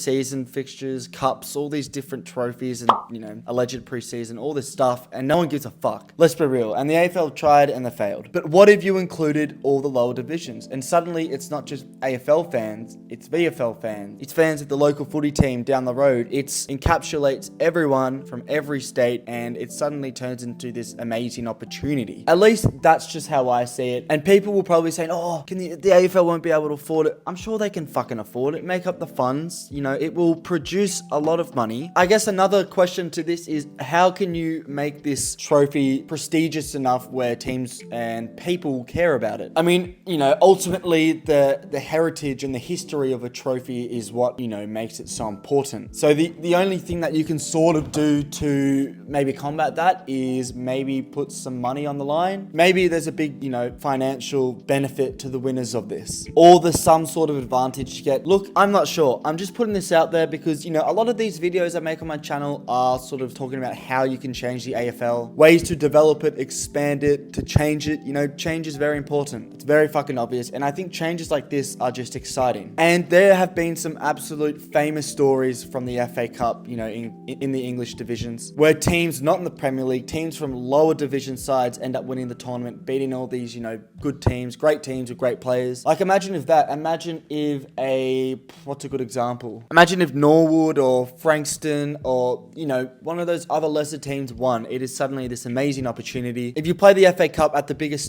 season fixtures, cups, all these different trophies and, you know, alleged preseason, all this stuff, and no one gives a fuck. Let's be real. And the AFL tried and they failed. But what if you included all the lower divisions? And suddenly it's not just AFL fans, it's VFL fans. It's fans of the local footy team down the road. It encapsulates everyone from every state, and it suddenly turns into this amazing opportunity. At least that's just how I see it. And people will probably say, oh, the AFL won't be able to afford it. I'm sure they can fucking afford it. Make up the funds. You know, it will produce a lot of money. I guess another question to this is, how can you make this trophy prestigious enough where teams and people care about it? I mean, you know, ultimately the heritage and the history of a trophy is what, you know, makes it so important. So the only thing that you can sort of do to maybe combat that is maybe put some money on the line. Maybe there's a big, you know, financial benefit to the winners of this, or there's some sort of advantage to get. Look, I'm not sure. I'm just putting this out there because, you know, a lot of these videos I make on my channel are sort of talking about how you can change the AFL, ways to develop it, expand it, to change it. You know, change is very important. It's very fucking obvious. And I think changes like this are just exciting. And there have been some absolute famous stories from the FA Cup, you know, in the English divisions, where teams not in the Premier League, teams from lower division sides end up winning the tournament, beating all these, you know, good teams with great players. Like, imagine if what's a good example? Imagine if Norwood or Frankston or, you know, one of those other lesser teams won. It is suddenly this amazing opportunity. If you play the FA Cup at the biggest